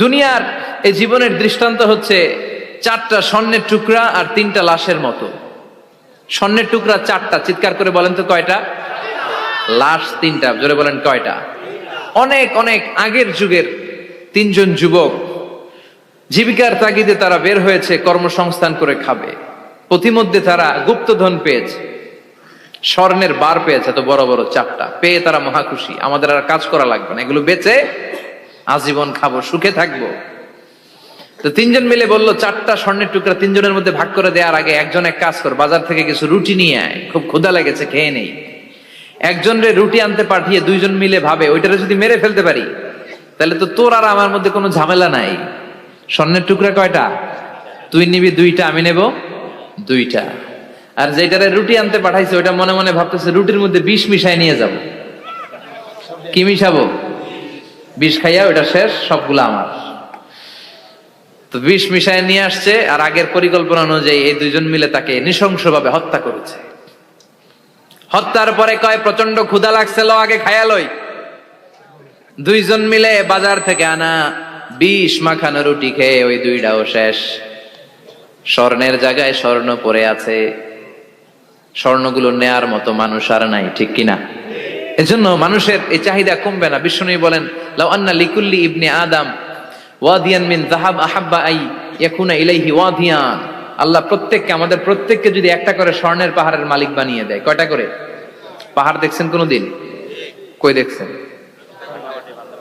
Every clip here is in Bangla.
দুনিয়ার এই জীবনের দৃষ্টান্ত হচ্ছে চারটা স্বর্ণের টুকরা আর তিনটা লাশের মতো। স্বর্ণের টুকরা চারটা, চিৎকার করে বলেন তো কয়টা? লাশ তিনটা, জোরে বলেন কয়টা? অনেক অনেক আগের যুগের তিনজন যুবক জীবিকার তাগিদে তারা বের হয়েছে কর্মসংস্থান করে খাবে। পথিমধ্যে তারা গুপ্তধন পেয়েছে, স্বর্ণের বার পেয়েছে, তো বড় বড় চারটা পেয়ে তারা মহা খুশি। আমাদের আর কাজ করা লাগবে না, এগুলো বেচে আজীবন খাবো, সুখে থাকবো। তো তিনজন মিলে বললো চারটা স্বর্ণের টুকরা তিনজনের মধ্যে ভাগ করে দেওয়ার আগে একজন এক কাজ কর, বাজার থেকে কিছু রুটি নিয়ে আয়, খুব ক্ষুধা লেগেছে, খেয়ে নেই। একজন রে রুটি আনতে পাঠিয়ে দুইজন মিলে ভাবে ওইটারে যদি মেরে ফেলতে পারি তাহলে তো তোর আর আমার মধ্যে কোনো ঝামেলা নাই। স্বর্ণের টুকরা কয়টা? তুই নিবি দুইটা, আমি নেব দুইটা। আর যেটারে রুটি আনতে পাঠাইছে ওইটা মনে মনে ভাবতেছে রুটির মধ্যে বিষ মিশাই নিয়ে যাব। কি মিশাবো? বিষ খাইয়া ওইটা শেষ, সবগুলো আমার। তো বিষ মিশায় নিয়ে আসছে, আর আগের পরিকল্পনা অনুযায়ী এই দুইজন মিলে তাকে নৃশংসভাবে হত্যা করেছে। হত্যার পরে কয় প্রচন্ড ক্ষুধা লাগছে, লো আগে খায়া লই। দুইজন মিলে বাজার থেকে আনা বিষ মাখানো রুটি খেয়ে ওই দুইটাও শেষ। স্বর্ণের জায়গায় স্বর্ণ পড়ে আছে, স্বর্ণগুলো নেয়ার মতো মানুষ আর নাই, ঠিক কিনা? এজন্য মানুষের এই চাহিদা কমবে না। বিষ্ণু বলেন লাউ আন্না লিকুল্লি ইবনে আদম ওয়াদিয়ান মিন যাহাব আহাব্বা আই ইয়াকুনা ইলাইহি ওয়াদিয়ান। আল্লাহ প্রত্যেককে, আমাদের প্রত্যেককে যদি একটা করে স্বর্ণের পাহাড়ের মালিক বানিয়ে দেয়। কয়টা করে পাহাড় দেখছেন কোনদিন? কই দেখছেন?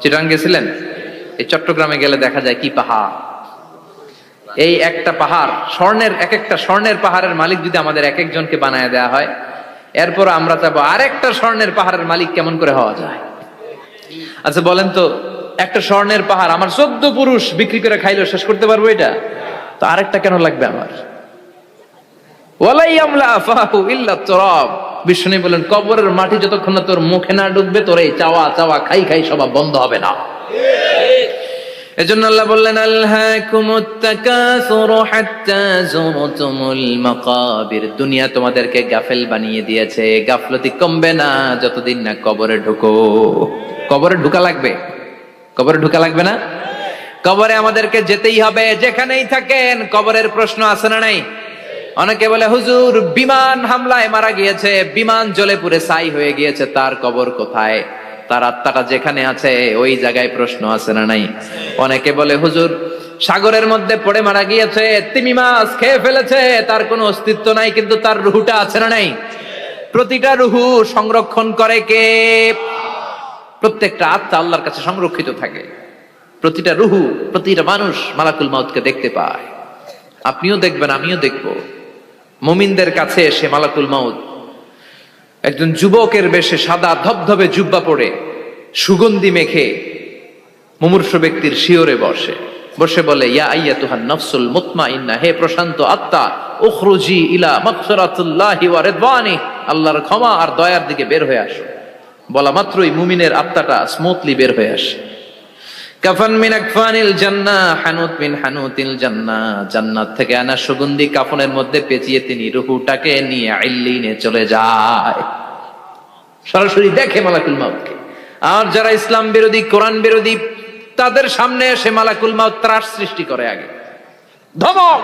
চিটাং গেছিলেন? এই চট্টগ্রামে গেলে দেখা যায় কি পাহাড়। এই একটা পাহাড় স্বর্ণের, এক একটা স্বর্ণের পাহাড়ের মালিক যদি আমাদের এক একজনকে বানায় দেওয়া হয়, এরপর আমরা চাবো আরেকটা স্বর্ণের পাহাড়ের মালিক কেমন করে হওয়া যায়। আচ্ছা বলেন তো, একটা স্বর্ণের পাহাড় আমার 14 পুরুষ বিক্রি করে খাইলেও শেষ করতে পারবো এটা? তো আরেকটা কেন লাগবে আমার? ওয়ালাই আমলা আফাহু ইল্লা তুরাব। বিষ্ণু বলেন কবরের মাটি যতক্ষণ না তোর মুখে না ঢুকবে, তোর এই চাওয়া চাওয়া খাই খাই স্বভাব বন্ধ হবে না। এজন্য আল্লাহ বললেন আলহাকুমুত তাকাসুরু হাত্তা যুরতুমুল মাকাবির। দুনিয়া তোমাদেরকে গাফেল বানিয়ে দিয়েছে, গাফলতি কমবে না যতদিন না কবরে ঢুকো। কবরে ঢুকা লাগবে, কবরে ঢুকা লাগবে না? কবরে আমাদেরকে যেতেই হবে, যেখানেই থাকেন। কবরের প্রশ্ন আছে না নাই? অনেকে বলে হুজুর বিমান হামলায় মারা গিয়েছে, বিমান জ্বলে পুড়ে ছাই হয়ে গিয়েছে, তার কবর কোথায়? তার আত্মাটা যেখানে আছে ওই জায়গায় প্রশ্ন আছে না নাই? অনেকে বলে হুজুর সাগরের মধ্যে পড়ে মারা গিয়েছে, তিমি মাছ খেয়ে ফেলেছে, তার কোনো অস্তিত্ব নাই, কিন্তু তার রুহুটা আছে না নাই? প্রতিটা রুহু সংরক্ষণ করে কে? প্রত্যেকটা আত্মা আল্লাহর কাছে সংরক্ষিত থাকে। প্রতিটা রুহু, প্রতিটা মানুষ মালাকুল মাউতকে দেখতে পায়। আপনিও দেখবেন, আমিও দেখব। মুমিনদের কাছে এসে মালাকুল মাউত একজন যুবকের বেশে সাদা ধবধবে জুব্বা পরে সুগন্ধি মেখে মুমূর্ষু ব্যক্তির শিয়রে বসে বসে বলে ইয়া আইয়াতুহান নাফসুল মুতমাইন্না, হে প্রশান্ত আত্মা, উখরুজি ইলা মাগফিরাতুল্লাহি ওয়া রিদওয়ানি, আল্লাহর ক্ষমা আর দয়ার দিকে বের হয়ে আসো। বলা মাত্রই মুমিনের আত্মাটা স্মুথলি বের হয়ে আসে। কাফান মিন আকফানিল জান্নাহ, হানুত মিন হানুতিল জান্নাহ, জান্নাত থেকে আনা সুগন্ধি কাফনের মধ্যে পেঁচিয়ে তিনি রূহটাকে নিয়ে ইল্লিনে চলে যায়। সরাসরি দেখে মালাকুল মাউতকে। আর যারা ইসলাম বিরোধী, কোরআন বিরোধী, তাদের সামনে এসে মালাকুল মাউত ত্রাস সৃষ্টি করে। আগে ধমক।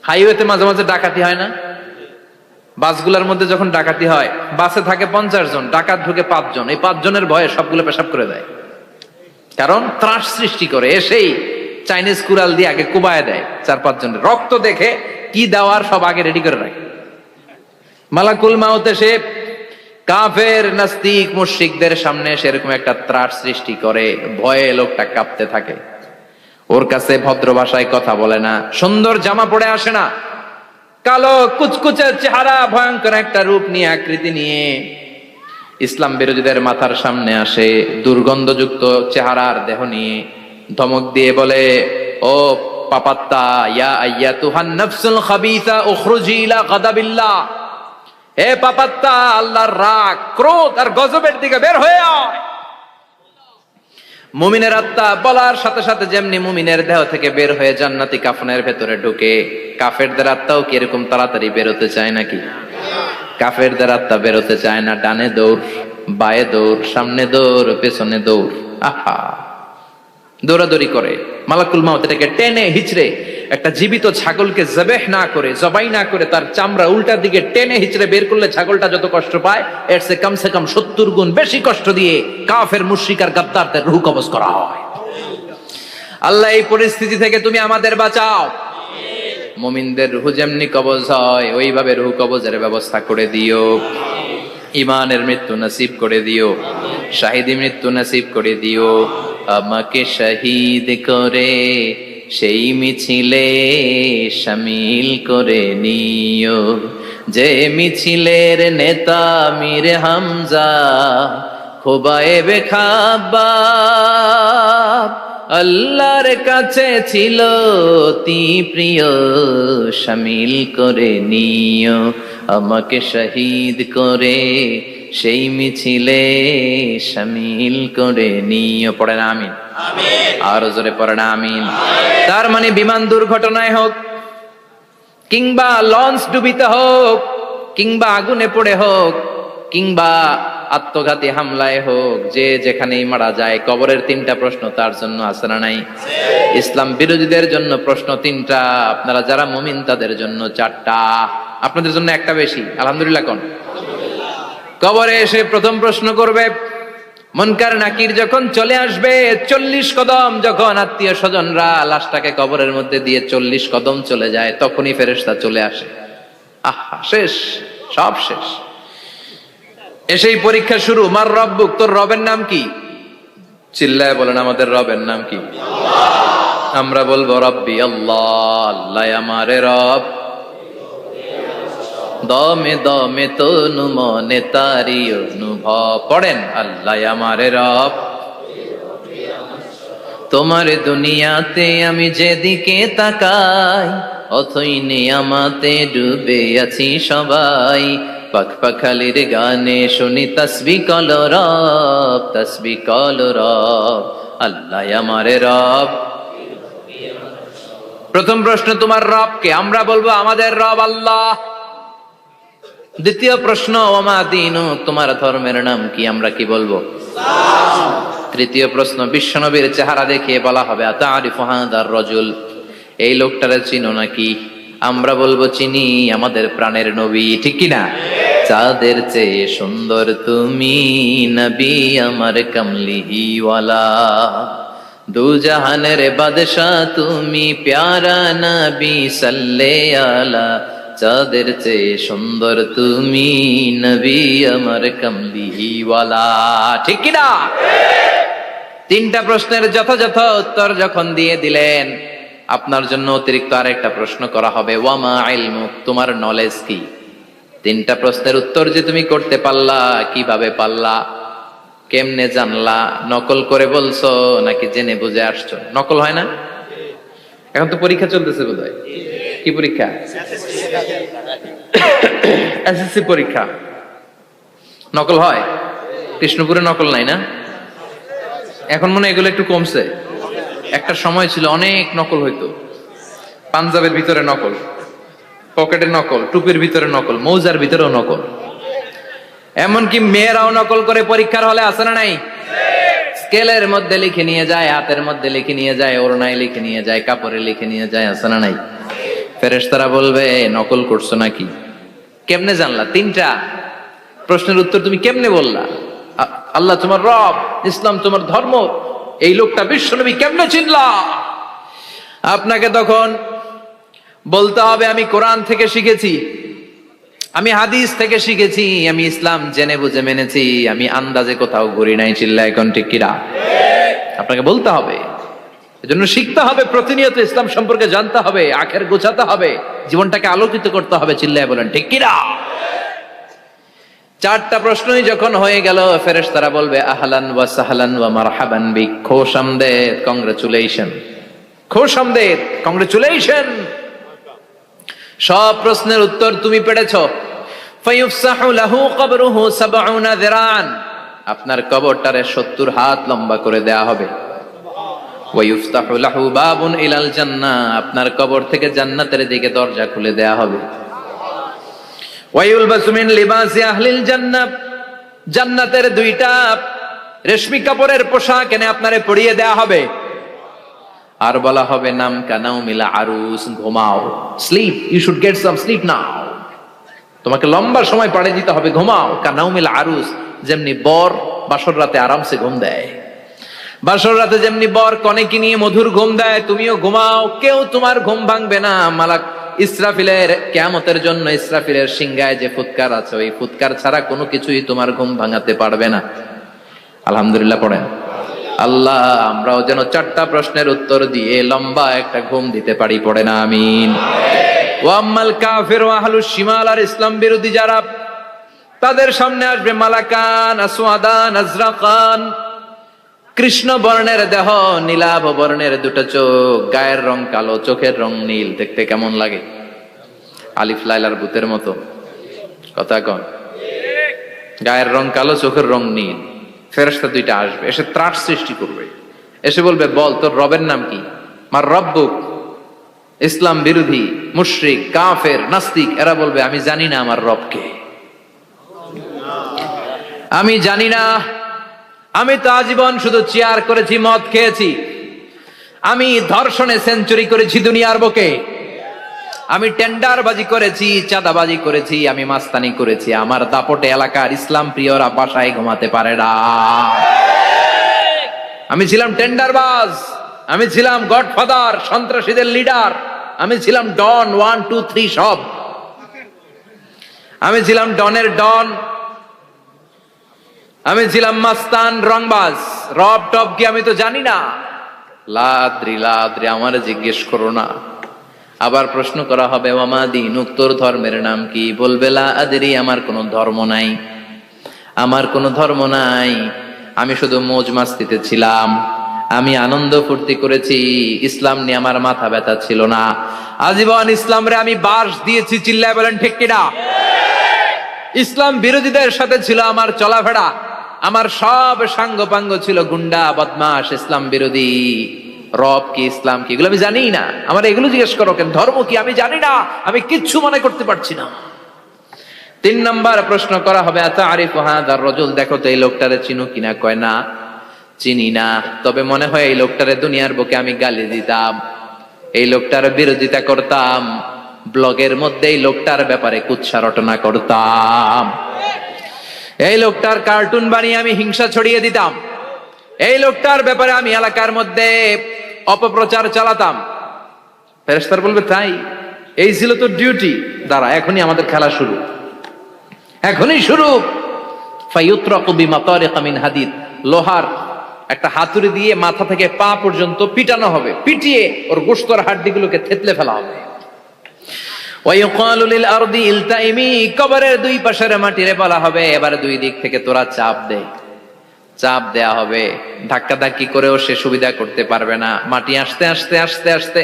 হাইওয়েতে মাঝে মাঝে ডাকাতি হয় না? বাসগুলোর মধ্যে যখন ডাকাতি হয়, বাসে থাকে 50 জন, ডাকাত ঢুকে 5 জন। এই 5 জনের ভয়ে সবগুলো পেশাব করে দেয়, কারণ ত্রাস সৃষ্টি করে। এসেই চাইনিজ কুড়াল দিয়ে আগে কুবায় দেয় 4-5 জনের। রক্ত দেখে কি দেওয়ার সব আগে রেডি করে রাখে। মালাকুল মাউত এসে কাফের নাস্তিক মুশরিকদের সামনে সেরকম একটা ত্রাস সৃষ্টি করে, ভয়ে লোকটা কাঁপতে থাকে। ওর কাছে ভদ্র ভাষায় কথা বলে না, সুন্দর জামা পরে আসে না, কালো কুচকুচে চেহারা, ভয়ঙ্কর একটা রূপ নিয়ে, আকৃতি নিয়ে ইসলাম বিরোধীদের মাথার সামনে আসে, দুর্গন্ধযুক্ত চেহারার দেহ নিয়ে ধমক দিয়ে বলে ও পাপাত্তা, ইয়া আইয়াতুহান নাফসুল খাবিসা উখরুজি ইলা গাদাবিল্লাহ, হে পাপাত্তা, আল্লাহর রাগ, ক্রোধ আর গজবের দিকে বের হয়ে আয়। মুমিনের আত্মা বলার সাথে সাথে যেমনি মুমিনের দেহ থেকে বের হয়ে জান্নাতি কাফনের ভেতরে ঢুকে, কাফেরদের আত্মাও কি এরকম তাড়াতাড়ি বেরোতে চায় নাকি? কাফেরদের আত্মা বেরোতে চায় না। ডানে দৌড়, বায়ে দৌড়, সামনে দৌড়, পেছনে দৌড়। আহা, দৌড়াদৌড়ি করে, মালাকুল মাউত এটাকে টেনে হিচড়ে, একটা জীবিত ছাগলকে জবেহ না করে, জবাই না করে, তার চামড়া উল্টার দিকে টেনে হিচড়ে বের করলে ছাগলটা যত কষ্ট পায়, এর চেয়ে কমসে কম 70 গুণ বেশি কষ্ট দিয়ে কাফের মুশরিক আর গাদ্দারদের রূহ কবজ করা হয়। আল্লাহ এই পরিস্থিতি থেকে তুমি আমাদের বাঁচাও। মুমিনদের রূহ যেমনি কবজ হয় ওইভাবে রূহ কবজের ব্যবস্থা করে দিও। ইমানের মৃত্যু নসিব করে দিও, শাহিদি মৃত্যু নসিব করে দিও। আমাকে শহীদ করে সেই মিছিলে শামিল করে নিও, যে মিছিলের নেতা মীর হামজা খোবায়েবে খাব্বাব, আল্লাহর কাছে ছিল অতি প্রিয়, শামিল করে নিও। আমাকে শহীদ করে সেই মিছিলে শামিল করে নিও। পড়েন আমিন। আর জোরে পড়েন আমিন। তার মানে বিমান দুর্ঘটনায় হোক, কিংবা লঞ্চ ডুবিতে হোক, কিংবা আগুনে পড়ে হোক, কিংবা আত্মঘাতী হামলায় হোক, যে যেখানেই মারা যায়, কবরের 3টা প্রশ্ন তার জন্য আছে না নাই? ইসলাম বিরোধীদের জন্য প্রশ্ন 3টা, আপনারা যারা মুমিন তাদের জন্য 4টা, আপনাদের জন্য একটা বেশি। আলহামদুলিল্লাহ কোন? কবরে এসে প্রথম প্রশ্ন করবে, মুনকার নাকির যখন চলে আসবে, 40 কদম যখন আত্মীয় স্বজনরা লাশটাকে কবরের মধ্যে দিয়ে 40 কদম চলে যায়, তখনই ফেরেশতা চলে আসে। আহা, শেষ, সব শেষ। এসেই পরীক্ষা শুরু। মার রব্বুক, তোর রবের নাম কি? চিল্লায় বলেন, আমাদের রবের নাম কি? আমরা বলবো রব্বি আল্লাহ, আল্লাহ আমারে রব। দমে দমে তনু মনে তারি অনুভব। পড়েন, আল্লাহ আমারে রব। তোমার দুনিয়াতে আমি যেদিকে তাকাই, অথই নিয়ামাতে ডুবে আছি সবাই। পাখপাখালির গানে শুনি তসবিহ কল রব, তসবিহ কল রব, আল্লাহ আমারে রব। প্রথম প্রশ্ন, তোমার রব কে? আমরা বলবো আমাদের রব আল্লাহ। দ্বিতীয় প্রশ্ন, ওমা দীনু, তোমার ধর্মের নাম কি? আমরা কি বলবো? তৃতীয় প্রশ্ন, বিশ্বনবীর চেহারা দেখিয়ে বলা হবে, আতারিফু হাদার রাজুল, এই লোকটারে চিনো নাকি? আমরা বলবো চিনি, আমাদের প্রাণের নবী, ঠিক কি না? চাঁদের চেয়ে সুন্দর তুমি নবী আমার কামলিওয়ালা, দু জাহানের বাদশা তুমি প্যারা নবী সাল্লে আলা, চাঁদের চেয়ে সুন্দর তুমি নবী আমার কামলিওয়ালা, ঠিক কি না? 3টা প্রশ্নের যথাযথ উত্তর যখন দিয়ে দিলেন, আপনার জন্য অতিরিক্ত আরেকটা প্রশ্ন করা হবে, ওয়ামা ইলমুক, তোমার নলেজ কি? 3টা প্রশ্নের উত্তর যে তুমি করতে পারলা, কিভাবে পারলা, কেমনে জানলা? নকল করে বলছো নাকি জেনে বুঝে আসছো? নকল হয় না? এখন তো পরীক্ষা চলতেছে বোধহয়। কি পরীক্ষা? এসএসসি পরীক্ষা। নকল হয়? কৃষ্ণপুরে নকল নাই না? এখন মনে হয় এগুলো একটু কমছে। একটা সময় ছিল অনেক নকল হইতো। পাঞ্জাবের ভিতরে নকল, পকেটে নকল, টুপির ভিতরে নকল, মৌজার ভিতরেও নকল, এমনকি মেয়েরাও নকল করে পরীক্ষার হলে আসে না নাই? স্কেলের মধ্যে লিখে নিয়ে যায়, হাতের মধ্যে লিখে নিয়ে যায়, ওড়নায় লিখে নিয়ে যায়, কাপড়ে লিখে নিয়ে যায়, আসে না নাই? ফেরেশতারা বলবে নকল করছো নাকি? কেমনে জানলা? 3টা প্রশ্নের উত্তর তুমি কেমনে বললা? আল্লাহ তোমার রব, ইসলাম তোমার ধর্ম, এই লোকটা বিশ্বনবী, কেমনে চিনলা? আপনাকে তখন বলতে হবে, আমি কোরআন থেকে শিখেছি, আমি হাদিস থেকে শিখেছি, আমি ইসলাম জেনে বুঝে মেনেছি, আমি আন্দাজে কোথাও ঘুরি নাই। চিল্লা এখন ঠিক কিনা? আপনাকে বলতে হবে, এজন্য শিখতে হবে, প্রতিনিয়ত ইসলাম সম্পর্কে জানতে হবে, আখের গোছাতে হবে, জীবনটাকে আলোকিত করতে হবে। চিল্লায় বলেন ঠিক কিনা? 4টা প্রশ্নই যখন হয়ে গেল, ফেরেশতারা বলবে আহলান ওয়া সাহলান ওয়া মারহাবান বিক, খোশামদেদ, কংগ্রেচুলেশন, খোশামদেদ, কংগ্রেচুলেশন, সব প্রশ্নের উত্তর তুমি পেরেছো। ফায়ুফসাহু লাহু কবরুহু 70 যিরান, আপনার কবরটারে 70 হাত লম্বা করে দেয়া হবে। ওয়া ইফতাহু লাহু বাবুন ইলাল জান্নাহ, আপনার কবর থেকে জান্নাতের দিকে দরজা খুলে দেয়া হবে। ওয়া ইউলবাসু মিন লিবাসি আহলিল জান্নাহ, জান্নাতের 2টা রেশমি কাপড়ের পোশাক এনে আপনারে পরিয়ে দেয়া হবে। আর বলা হবে নাম কানাও মিলা আরুস, ঘুমাও, sleep, you should get some sleep now. তোমাকে লম্বা সময় পাড়ে দিতে হবে, ঘুমাও। কানাও মিলা আরুস, যেমনি বর বাসর রাতে আরামসে ঘুম দেয়, বাসর রাতে যেমনি বর কনেকে নিয়ে মধুর ঘুম দেয়, তুমিও ঘুমাও, কেউ তোমার ঘুম ভাঙবে না। মালাক ইসরাফিলের কিয়ামতের জন্য ইসরাফিলের সিংহায় যে ফুৎকার আছে, ওই ফুৎকার ছাড়া কোনো কিছুই তোমার ঘুম ভাঙাতে পারবে না। আলহামদুলিল্লাহ পড়েন। আল্লাহ আমরাও যেন 4টা প্রশ্নের উত্তর দিয়ে লম্বা একটা ঘুম দিতে পারি, পড়ে না আমিন। ওয়াম্মাল কাফির ওয়া আহলুশ শিমাল, আর ইসলাম বিরোধী যারা, তাদের সামনে আসবে মালাকান আসওয়াদান আজরাকান, কৃষ্ণ বর্ণের দেহ, নীলাভ বর্ণের দুটো চোখ, গায়ের রং কালো, চোখের রং নীল। দেখতে কেমন লাগে? আলিফ লাইলার ভূতের মতো। কথা কন। গায়ের রং কালো, চোখের রং নীল। ফেরেশতা দুইটা আসবে, এসে ত্রাস সৃষ্টি করবে, এসে বলবে, বল তোর রবের নাম কি? মার রব্বুক। ইসলাম বিরোধী মুশরিক কাফের নাস্তিক এরা বলবে, আমি জানি না আমার রবকে, আমি জানি না, আমি তো আজীবন শুধু চেয়ার করেছি, মদ খেয়েছি, আমি ধর্ষণে সেঞ্চুরি করেছি দুনিয়ার বুকে, আমি টেন্ডারবাজি করেছি, চাঁদাবাজি করেছি, আমি মাস্তানি করেছি, আমার দাপটে এলাকার ইসলাম প্রিয়রা বাসায় ঘুমাতে পারে না। আমি ছিলাম টেন্ডারবাজ, আমি ছিলাম গডফাদার, সন্ত্রাসীদের লিডার, আমি ছিলাম ডন 1 2 3 সব, আমি ছিলাম ডনের ডন, আমি ছিলাম মাস্তান রংবাজ। রব টব কি আমি তো জানি না। লাদ্রি লাদ্রি, আমার জিজ্ঞেস করো না। আবার প্রশ্ন করা হবে, ওয়ামা দীনুক, তোর ধর্মের নাম কি? বলবে লা আদরি, আমার কোনো ধর্ম নাই, আমার কোনো ধর্ম নাই, আমি শুধু মৌজ মাস্তিতে ছিলাম, আমি আনন্দ ফুর্তি করেছি, ইসলাম নিয়ে আমার মাথা ব্যথা ছিল না, আজীবন ইসলামরে আমি বাস দিয়েছি। চিল্লায় বলেন ঠিক কিনা? ইসলাম বিরোধীদের সাথে ছিল আমার চলাফেরা, আমার সব সাঙ্গপাঙ্গ ছিল গুন্ডা বদমাশ ইসলাম বিরোধী। রব কি, ইসলাম কি, এগুলো আমি জানি না। আমার এগুলো জিজ্ঞেস করো কেন? ধর্ম কি আমি জানি না, আমি কিচ্ছু মনে করতে পারছি না। 3 নম্বর প্রশ্ন করা হবে, আতারিফু হাযার রাজুল, দেখো তো এই লোকটারে চিনো কিনা? কয় না, চিনি না, তবে মনে হয় এই লোকটারে দুনিয়ার বুকে আমি গালি দিতাম, এই লোকটার বিরোধিতা করতাম, ব্লগের মধ্যে এই লোকটার ব্যাপারে কুৎসা রটনা করতাম, এই লোকটার কার্টুন বানিয়ে আমি হিংসা ছড়িয়ে দিতাম, এই লোকটার ব্যাপারে আমি এলাকার মধ্যে অপপ্রচার চালাতাম। ফেরেশতারা বলবে, তাই? এই ছিল তো ডিউটি। দাঁড়া, এখনই আমাদের খেলা শুরু, এখনই শুরু। ফায়ুতরাকু বিমাতারিকা মিন হাদিদ, লোহার একটা হাতুড়ি দিয়ে মাথা থেকে পা পর্যন্ত পিটানো হবে, পিটিয়ে ওর গোশতর হাড্ডিগুলোকে থেতলে ফেলা হবে। ওয়ায়ুকালু লিল আরদি ইলতাইমি, কবরের 2 পাশের মাটিরে বলা হবে, এবার 2 দিক থেকে তোরা চাপ দে। চাপ দেয়া হবে, ধাক্কা ধাক্কি করেও সে সুবিধা করতে পারবে না। মাটি আস্তে আস্তে আস্তে আস্তে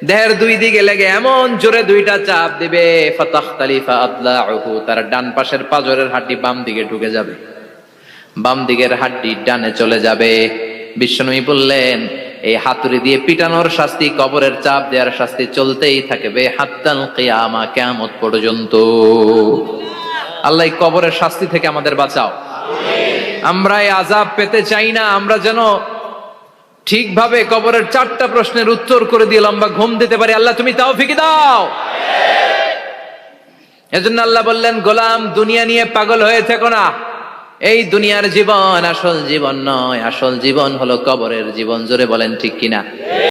দেহের 2 দিকে লেগে এমন জোরে 2টা চাপ দিবে, ফাতাখতালিফা আদলাউহু, তার ডান পাশের পাজরের হাড্ডি বাম দিকে ঢুকে যাবে, বাম দিকের হাড্ডি ডানে চলে যাবে। বিশ্বনবী বললেন, এই হাতুড়ি দিয়ে পিটানোর শাস্তি, কবরের চাপ দেওয়ার শাস্তি চলতেই থাকবে হাত্তাল কিয়ামা, কিয়ামত পর্যন্ত। আল্লাহ এই কবরের শাস্তি থেকে আমাদের বাঁচাও। আমরা এই আযাব পেতে চাই না, আমরা যেন ঠিকভাবে কবরের 4টা প্রশ্নের উত্তর করে দিয়ে লম্বা ঘুম দিতে পারি। আল্লাহ তুমি তৌফিক দাও। এজন্য আল্লাহ বললেন, গোলাম দুনিয়া নিয়ে পাগল হয়ে থেকো না, এই দুনিয়ার জীবন আসল জীবন নয়, আসল জীবন হলো কবরের জীবন। জোরে বলেন ঠিক কিনা?